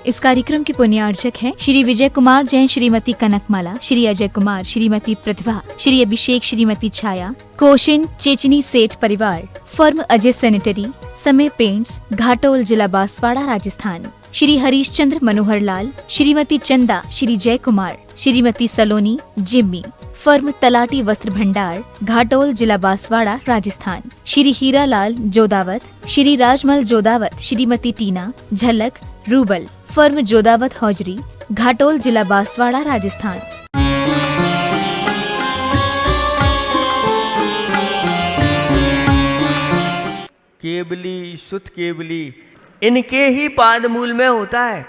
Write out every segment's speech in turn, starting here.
इस कार्यक्रम के पुण्यार्चक हैं श्री विजय कुमार जैन, श्रीमती कनकमाला, श्री अजय कुमार, श्रीमती प्रतिभा, श्री अभिषेक, श्रीमती छाया, कोशिन चेचनी सेठ परिवार, फर्म अजय सैनिटरी, समय पेंट्स, घाटोल, जिला बांसवाड़ा, राजस्थान। श्री हरीश चंद्र मनोहर लाल, श्रीमती चंदा, श्री जय कुमार, श्रीमती सलोनी, जिम्मी, फर्म तलाटी वस्त्र भंडार, घाटोल, जिला बांसवाड़ा, राजस्थान। श्री हीरा लाल जोदावत, श्री राजमल जोदावत, श्रीमती टीना झलक, रूबल, फर्म जोदावत हौजरी, घाटोल, जिला बांसवाड़ा, राजस्थान। केवली सुत केवली इनके ही पादमूल में होता है,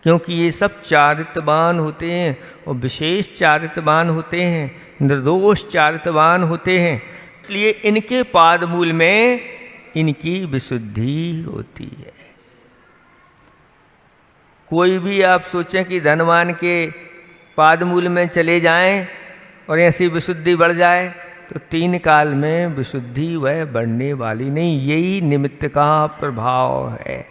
क्योंकि ये सब चारित्रवान होते हैं और विशेष चारित्रवान होते हैं, निर्दोष चारित्रवान होते हैं। इसलिए इनके पादमूल में इनकी विशुद्धि होती है। कोई भी आप सोचें कि धनवान के पादमूल में चले जाएं और ऐसी विशुद्धि बढ़ जाए, तो 3 काल में विशुद्धि वह बढ़ने वाली नहीं। यही निमित्त का प्रभाव है।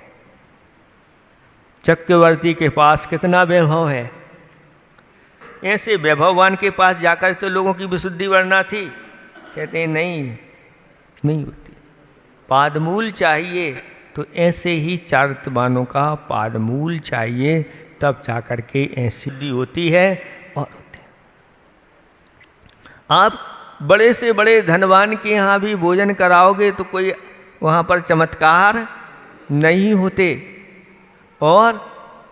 चक्रवर्ती के पास कितना वैभव है, ऐसे वैभववान के पास जाकर तो लोगों की विशुद्धि बढ़ना थी। कहते हैं नहीं होती। पादमूल चाहिए तो ऐसे ही चारित्रवानों का पादमूल चाहिए, तब जाकर के ऐसी होती है। और होते हैं। आप बड़े से बड़े धनवान के यहाँ भी भोजन कराओगे तो कोई वहाँ पर चमत्कार नहीं होते। और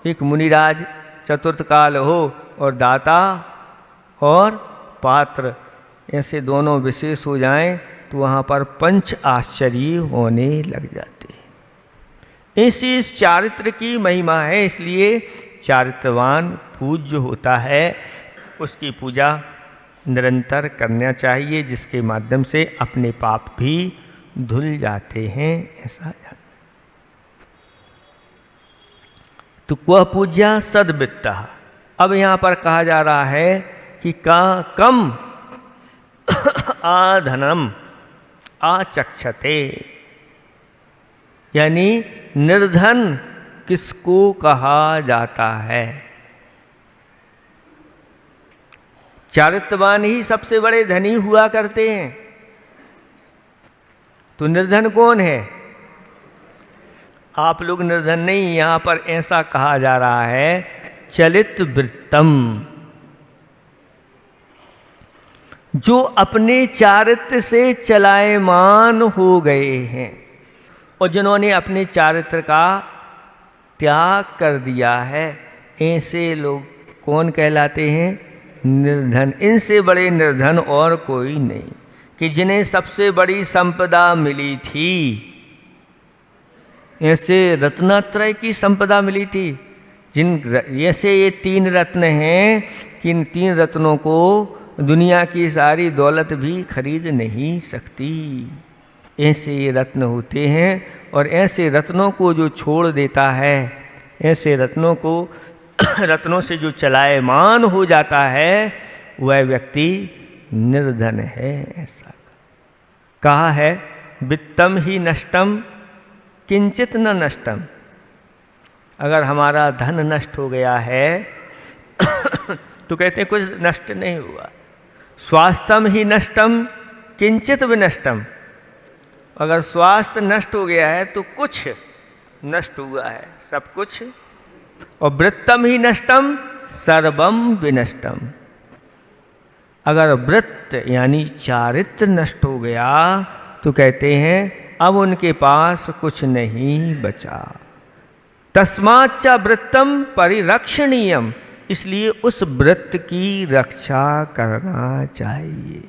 एक मुनिराज चतुर्थ काल हो और दाता और पात्र ऐसे दोनों विशेष हो जाएं, तो वहाँ पर पंच आश्चर्य होने लग जाते हैं। ऐसी इस चारित्र की महिमा है। इसलिए चारित्रवान पूज्य होता है, उसकी पूजा निरंतर करना चाहिए, जिसके माध्यम से अपने पाप भी धुल जाते हैं। ऐसा तो वह पूज्या सद्वित्ता। अब यहाँ पर कहा जा रहा है कि कम आधनम आचक्षते, यानी निर्धन किसको कहा जाता है? चारित्रवान ही सबसे बड़े धनी हुआ करते हैं। तो निर्धन कौन है? आप लोग निर्धन नहीं। यहाँ पर ऐसा कहा जा रहा है चलित वृत्तम, जो अपने चारित्र से चलायमान हो गए हैं और जिन्होंने अपने चारित्र का त्याग कर दिया है, ऐसे लोग कौन कहलाते हैं? निर्धन। इनसे बड़े निर्धन और कोई नहीं, कि जिन्हें सबसे बड़ी संपदा मिली थी, ऐसे रत्नत्रय की संपदा मिली थी। ऐसे ये 3 रत्न हैं कि इन 3 रत्नों को दुनिया की सारी दौलत भी खरीद नहीं सकती। ऐसे ये रत्न होते हैं। और ऐसे रत्नों को जो छोड़ देता है, ऐसे रत्नों से जो चलायमान हो जाता है, वह व्यक्ति निर्धन है। ऐसा कहा है वित्तम ही नष्टम किंचित न नष्टम। अगर हमारा धन नष्ट हो गया है तो कहते हैं कुछ नष्ट नहीं हुआ। स्वास्थ्यम ही नष्टम किंचित विनष्टम। अगर स्वास्थ्य नष्ट हो गया है तो कुछ नष्ट हुआ है, सब कुछ। और वृत्तम ही नष्टम सर्वम विनष्टम। अगर वृत्त यानी चारित्र नष्ट हो गया तो कहते हैं अब उनके पास कुछ नहीं बचा। तस्माच्च वृत्तम परिरक्षणीयम। इसलिए उस वृत्त की रक्षा करना चाहिए।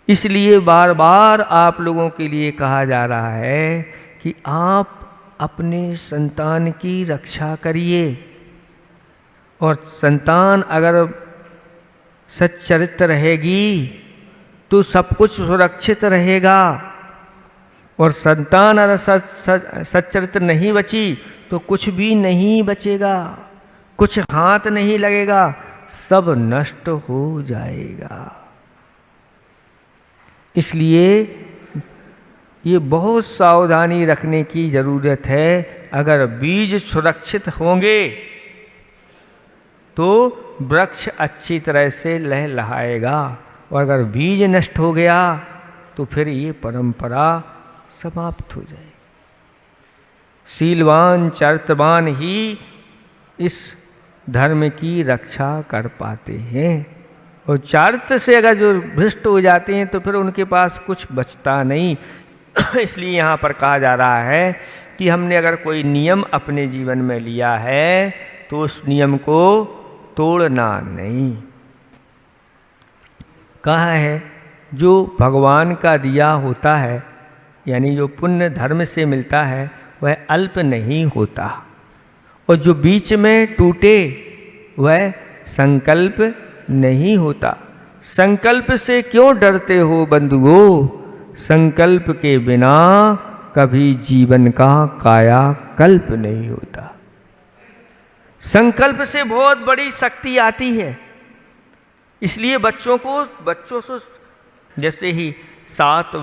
इसलिए बार बार आप लोगों के लिए कहा जा रहा है कि आप अपने संतान की रक्षा करिए। और संतान अगर सच्चरित्र रहेगी तो सब कुछ सुरक्षित रहेगा। और संतान अगर सच्चरित्र नहीं बची तो कुछ भी नहीं बचेगा, कुछ हाथ नहीं लगेगा, सब नष्ट हो जाएगा। इसलिए ये बहुत सावधानी रखने की जरूरत है। अगर बीज सुरक्षित होंगे तो वृक्ष अच्छी तरह से लहलहाएगा, और अगर बीज नष्ट हो गया तो फिर ये परंपरा समाप्त हो जाएगी। शीलवान चरित्रवान ही इस धर्म की रक्षा कर पाते हैं, और चारित्र से अगर जो भ्रष्ट हो जाते हैं तो फिर उनके पास कुछ बचता नहीं। इसलिए यहाँ पर कहा जा रहा है कि हमने अगर कोई नियम अपने जीवन में लिया है तो उस नियम को तोड़ना नहीं। कहा है जो भगवान का दिया होता है, यानी जो पुण्य धर्म से मिलता है, वह अल्प नहीं होता, और जो बीच में टूटे वह संकल्प नहीं होता। संकल्प से क्यों डरते हो बंधुओं? संकल्प के बिना कभी जीवन का कायाकल्प नहीं होता। संकल्प से बहुत बड़ी शक्ति आती है। इसलिए बच्चों से जैसे ही 7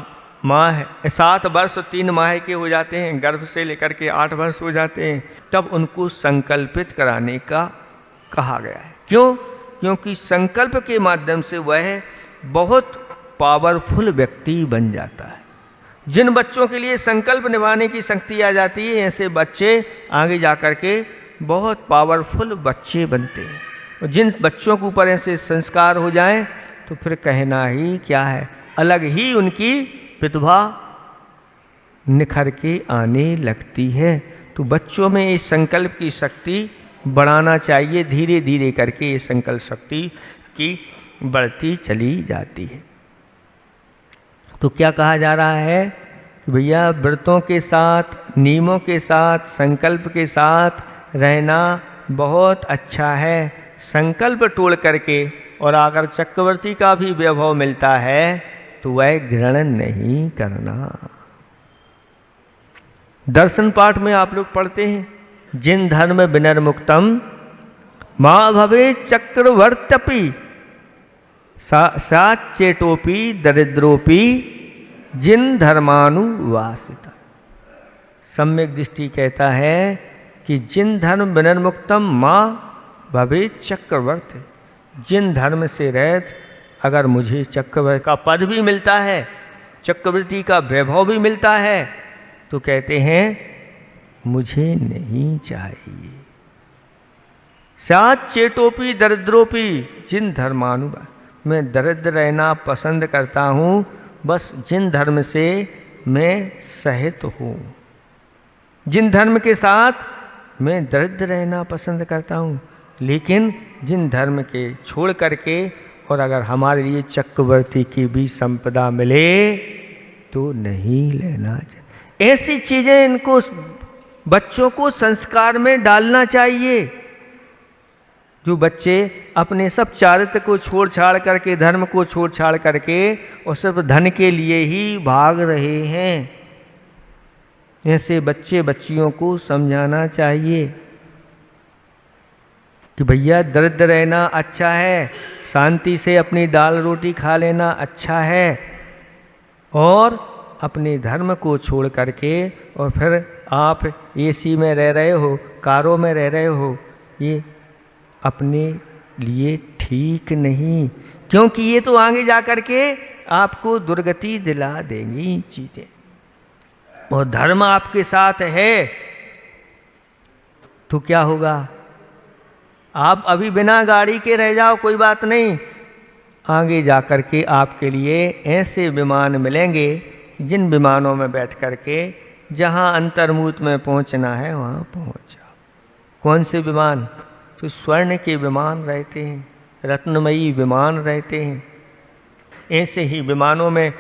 वर्ष 3 माह के हो जाते हैं, गर्भ से लेकर के 8 वर्ष हो जाते हैं, तब उनको संकल्पित कराने का कहा गया है। क्यों? क्योंकि संकल्प के माध्यम से वह बहुत पावरफुल व्यक्ति बन जाता है। जिन बच्चों के लिए संकल्प निभाने की शक्ति आ जाती है, ऐसे बच्चे आगे जाकर के बहुत पावरफुल बच्चे बनते हैं। और जिन बच्चों के ऊपर ऐसे संस्कार हो जाएं तो फिर कहना ही क्या है, अलग ही उनकी प्रतिभा निखर के आने लगती है। तो बच्चों में इस संकल्प की शक्ति बढ़ाना चाहिए। धीरे धीरे करके ये संकल्प शक्ति की बढ़ती चली जाती है। तो क्या कहा जा रहा है कि भैया व्रतों के साथ, नियमों के साथ, संकल्प के साथ रहना बहुत अच्छा है। संकल्प तोड़ करके और अगर चक्रवर्ती का भी वैभव मिलता है तो वह ग्रहण नहीं करना। दर्शन पाठ में आप लोग पढ़ते हैं, जिन धर्म विनिर्मुक्तम मां भवे चक्रवर्त्यपि साचेटोपि दरिद्रोपि जिन धर्मानुवासिता। सम्यक दृष्टि कहता है कि जिन धर्म विनिर्मुक्तम मां भवे चक्रवर्ती, जिन धर्म से रहित अगर मुझे चक्रवर्ती का पद भी मिलता है, चक्रवर्ती का वैभव भी मिलता है, तो कहते हैं मुझे नहीं चाहिए। सात चेटोपी दरिद्रोपी जिन धर्मानुवाद, मैं दरिद्र रहना पसंद करता हूँ, बस जिन धर्म से मैं सहित हूँ, जिन धर्म के साथ मैं दरिद्र रहना पसंद करता हूँ, लेकिन जिन धर्म के छोड़ करके और अगर हमारे लिए चक्रवर्ती की भी संपदा मिले तो नहीं लेना चाहिए। ऐसी चीजें इनको बच्चों को संस्कार में डालना चाहिए। जो बच्चे अपने सब चारित्र को छोड़ छाड़ करके, धर्म को छोड़ छाड़ करके और सिर्फ धन के लिए ही भाग रहे हैं, ऐसे बच्चे बच्चियों को समझाना चाहिए कि भैया दरिद्र रहना अच्छा है, शांति से अपनी दाल रोटी खा लेना अच्छा है, और अपने धर्म को छोड़ करके और फिर आप एसी में रह रहे हो, कारों में रह रहे हो, ये अपने लिए ठीक नहीं, क्योंकि ये तो आगे जा कर के आपको दुर्गति दिला देंगी चीजें। और धर्म आपके साथ है तो क्या होगा, आप अभी बिना गाड़ी के रह जाओ कोई बात नहीं, आगे जा कर के आपके लिए ऐसे विमान मिलेंगे जिन विमानों में बैठ कर के जहाँ अंतर्मुत में पहुँचना है वहाँ पहुँच जाओ। कौन से विमान? तो स्वर्ण के विमान रहते हैं, रत्नमयी विमान रहते हैं। ऐसे ही विमानों में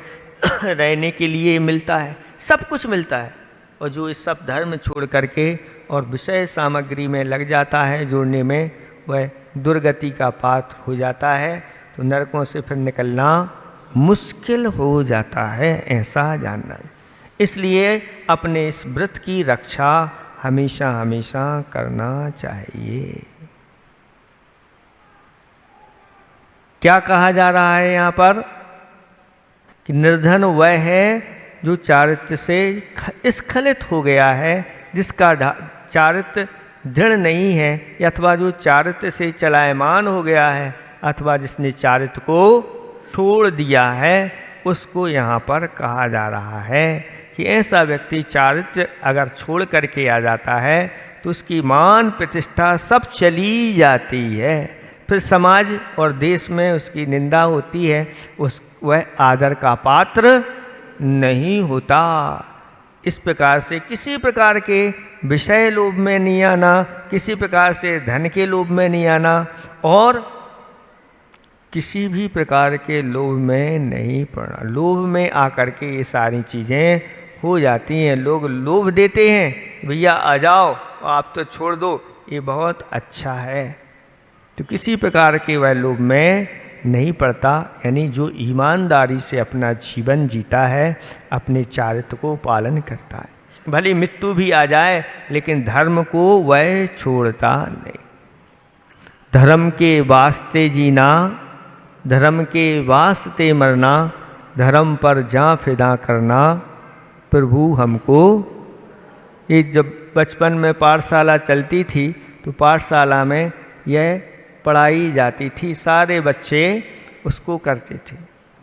रहने के लिए मिलता है, सब कुछ मिलता है। और जो इस सब धर्म छोड़ करके और विषय सामग्री में लग जाता है जोड़ने में, वह दुर्गति का पात्र हो जाता है, तो नरकों से फिर निकलना मुश्किल हो जाता है, ऐसा जानना है। इसलिए अपने इस व्रत की रक्षा हमेशा हमेशा करना चाहिए। क्या कहा जा रहा है यहाँ पर कि निर्धन वह है जो चारित्र से स्खलित हो गया है, जिसका चारित्र दृढ़ नहीं है, अथवा जो चारित्र से चलायमान हो गया है, अथवा जिसने चारित्र को छोड़ दिया है, उसको यहाँ पर कहा जा रहा है कि ऐसा व्यक्ति चारित्र अगर छोड़ करके आ जाता है तो उसकी मान प्रतिष्ठा सब चली जाती है, फिर समाज और देश में उसकी निंदा होती है, वह आदर का पात्र नहीं होता। इस प्रकार से किसी प्रकार के विषय लोभ में नहीं आना, किसी प्रकार से धन के लोभ में नहीं आना, और किसी भी प्रकार के लोभ में नहीं पड़ना। लोभ में आकर के ये सारी चीज़ें हो जाती हैं। लोग लोभ देते हैं, भैया आ जाओ, आप तो छोड़ दो, ये बहुत अच्छा है, तो किसी प्रकार के वह लोभ में नहीं पड़ता। यानी जो ईमानदारी से अपना जीवन जीता है, अपने चारित्र को पालन करता है, भले मृत्यु भी आ जाए लेकिन धर्म को वह छोड़ता नहीं। धर्म के वास्ते जीना, धर्म के वास्ते मरना, धर्म पर जान फिदा करना, प्रभु हमको। ये जब बचपन में पाठशाला चलती थी तो पाठशाला में यह पढ़ाई जाती थी, सारे बच्चे उसको करते थे।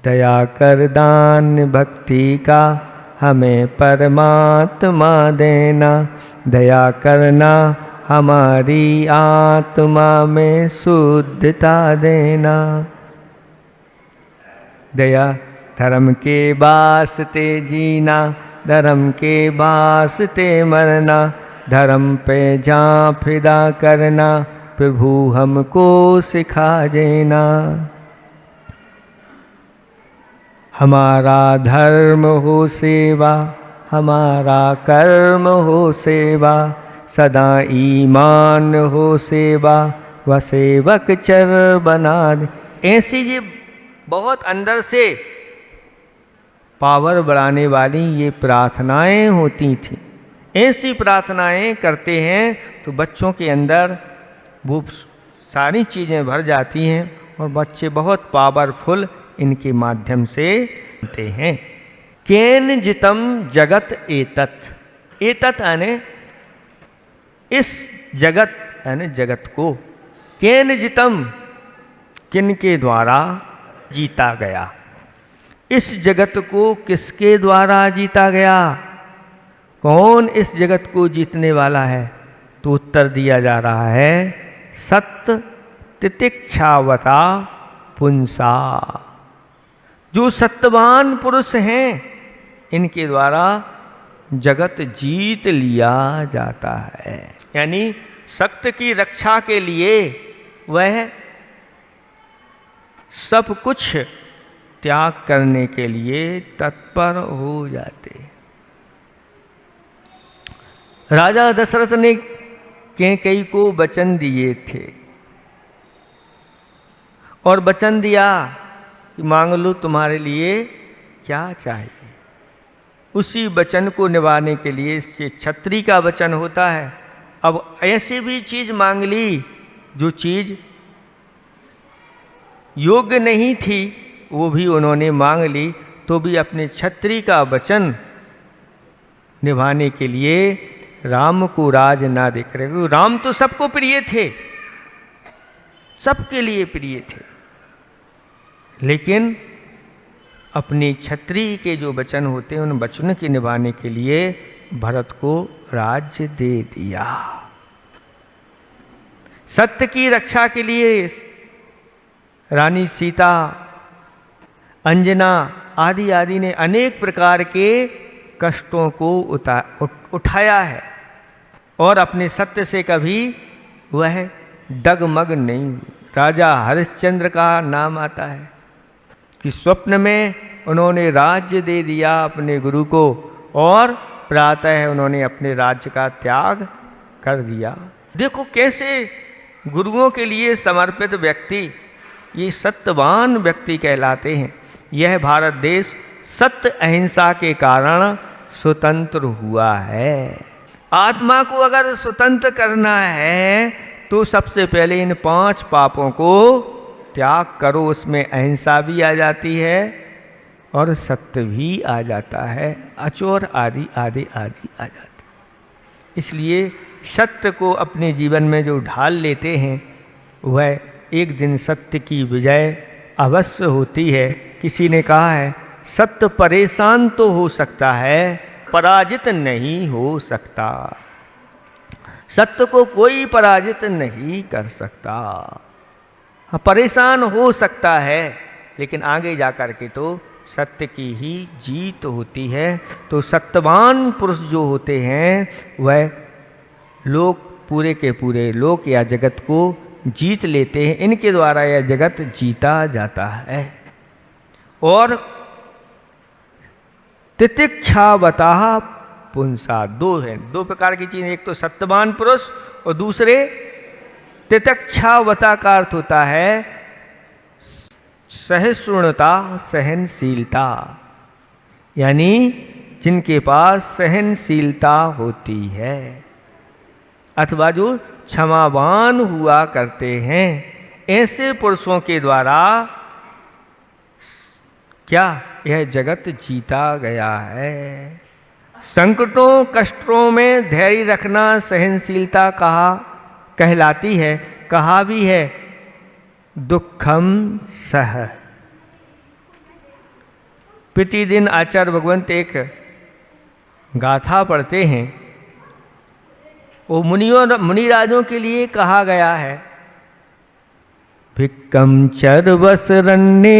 दया कर दान भक्ति का हमें परमात्मा देना, दया करना हमारी आत्मा में शुद्धता देना। दया धर्म के वास्ते जीना, धर्म के वास्ते मरना, धर्म पे जान फिदा करना, प्रभु हमको सिखा देना। हमारा धर्म हो सेवा, हमारा कर्म हो सेवा, सदा ईमान हो सेवा, व सेवक चर बना दे। ऐसी ये बहुत अंदर से पावर बढ़ाने वाली ये प्रार्थनाएं होती थी। ऐसी प्रार्थनाएं करते हैं तो बच्चों के अंदर वो सारी चीज़ें भर जाती हैं और बच्चे बहुत पावरफुल इनके माध्यम से होते हैं। केन जितम जगत एतत्, एतत् यानी इस जगत यानी जगत को, केन जितम किन के द्वारा जीता गया। इस जगत को किसके द्वारा जीता गया? कौन इस जगत को जीतने वाला है? तो उत्तर दिया जा रहा है सत्य तितिक्षावता पुंसा। जो सत्यवान पुरुष हैं इनके द्वारा जगत जीत लिया जाता है। यानी सत्य की रक्षा के लिए वह सब कुछ त्याग करने के लिए तत्पर हो जाते। राजा दशरथ ने कैकेयी को वचन दिए थे और वचन दिया कि मांग लो तुम्हारे लिए क्या चाहिए। उसी वचन को निभाने के लिए ये क्षत्रिय का वचन होता है। अब ऐसी भी चीज मांग ली जो चीज योग्य नहीं थी, वो भी उन्होंने मांग ली, तो भी अपने क्षत्रिय का वचन निभाने के लिए राम को राज ना देख रहे। राम तो सबको प्रिय थे, सबके लिए प्रिय थे, लेकिन अपने क्षत्रिय के जो वचन होते हैं उन वचनों के निभाने के लिए भरत को राज्य दे दिया। सत्य की रक्षा के लिए रानी सीता, अंजना आदि आदि ने अनेक प्रकार के कष्टों को उठाया है और अपने सत्य से कभी वह डगमग नहीं। राजा हरिश्चंद्र का नाम आता है कि स्वप्न में उन्होंने राज्य दे दिया अपने गुरु को और प्रातः उन्होंने अपने राज्य का त्याग कर दिया। देखो कैसे गुरुओं के लिए समर्पित व्यक्ति ये सत्यवान व्यक्ति कहलाते हैं। यह भारत देश सत्य अहिंसा के कारण स्वतंत्र हुआ है। आत्मा को अगर स्वतंत्र करना है तो सबसे पहले इन 5 पापों को त्याग करो। उसमें अहिंसा भी आ जाती है, और सत्य भी आ जाता है, अचोर आदि आदि आदि आ जाते। इसलिए सत्य को अपने जीवन में जो ढाल लेते हैं वह एक दिन सत्य की विजय अवश्य होती है। किसी ने कहा है सत्य परेशान तो हो सकता है, पराजित नहीं हो सकता। सत्य को कोई पराजित नहीं कर सकता। परेशान हो सकता है लेकिन आगे जाकर के तो सत्य की ही जीत होती है। तो सत्यवान पुरुष जो होते हैं वह लोक पूरे के पूरे लोक या जगत को जीत लेते हैं। इनके द्वारा यह जगत जीता जाता है। और तितिक्षावता पुंसा, दो हैं, दो प्रकार की चीज, एक तो सत्यवान पुरुष और दूसरे तितिक्षावता का अर्थ होता है सहिष्णुता, सहनशीलता, यानी जिनके पास सहनशीलता होती है अथवा जो क्षमावान हुआ करते हैं। ऐसे पुरुषों के द्वारा क्या यह जगत जीता गया है। संकटों कष्टों में धैर्य रखना सहनशीलता कहलाती है। कहा भी है दुखम सह। प्रतिदिन आचार्य भगवंत एक गाथा पढ़ते हैं। वो मुनिराजों के लिए कहा गया है भिक्कम चरवसरण्ये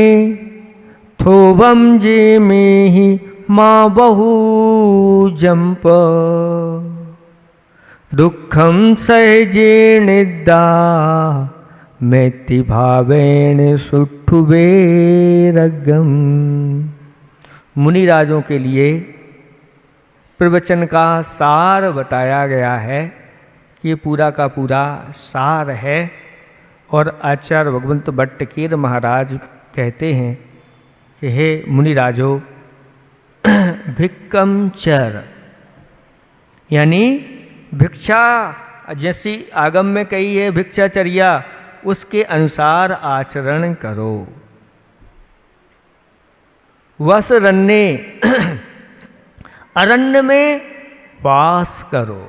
थोबम जे में ही माँ बहु जंप दुखम सहजेण दा मैति भावेण सुठुबे रगम। मुनिराजों के लिए प्रवचन का सार बताया गया है। ये पूरा का पूरा सार है। और आचार्य भगवंत भट्टकीर महाराज कहते हैं कि हे मुनिराजो भिक्कम चर, यानी भिक्षा जैसी आगम में कही है भिक्षाचर्या, उसके अनुसार आचरण करो। वसरण्ये अरण्य में वास करो।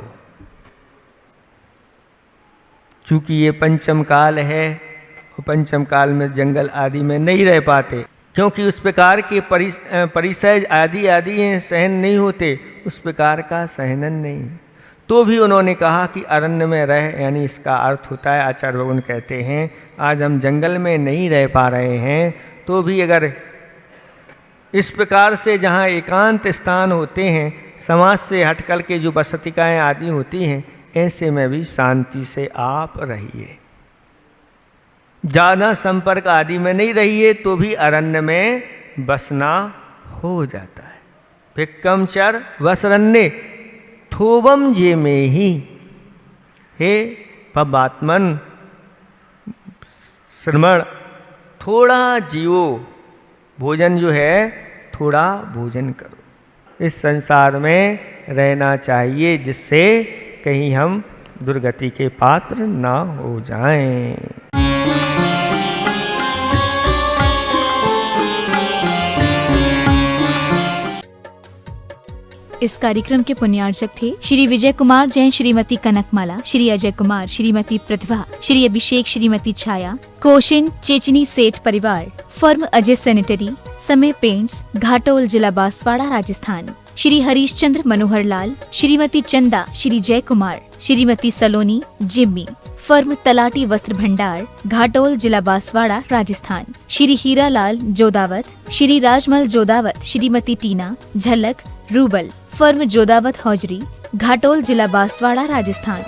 चूंकि ये पंचम काल है और पंचम काल में जंगल आदि में नहीं रह पाते, क्योंकि उस प्रकार के परिसय आदि आदि सहन नहीं होते, उस प्रकार का सहनन नहीं। तो भी उन्होंने कहा कि अरण्य में रह, यानी इसका अर्थ होता है आचार्य भगवान कहते हैं आज हम जंगल में नहीं रह पा रहे हैं, तो भी अगर इस प्रकार से जहाँ एकांत स्थान होते हैं, समाज से हटकर के जो बसतिकाएँ आदि होती हैं, ऐसे में भी शांति से आप रहिए। ज़्यादा संपर्क आदि में नहीं रहिए तो भी अरण्य में बसना हो जाता है। भिक्कम चर वसरण्ये थोबम जे में ही, हे पबात्मन श्रमण थोड़ा जियो, भोजन जो है थोड़ा भोजन करो। इस संसार में रहना चाहिए जिससे कहीं हम दुर्गति के पात्र ना हो जाएं। इस कार्यक्रम के पुण्यार्चक थे श्री विजय कुमार जैन, श्रीमती कनकमाला, श्री अजय कुमार, श्रीमती प्रतिभा, श्री अभिषेक, श्रीमती छाया, कोशिन चेचनी सेठ परिवार, फर्म अजय सैनिटरी, समय पेंट्स, घाटोल, जिला बांसवाड़ा, राजस्थान। श्री हरीश चंद्र मनोहर लाल, श्रीमती चंदा, श्री जय कुमार, श्रीमती सलोनी, जिम्मी, फर्म तलाटी वस्त्र भंडार, घाटोल, जिला बांसवाड़ा, राजस्थान। श्री हीरा लाल जोदावत, श्री राजमल जोदावत, श्रीमती टीना झलक, रूबल, फर्म जोदावत हौजरी, घाटोल, जिला बांसवाड़ा, राजस्थान।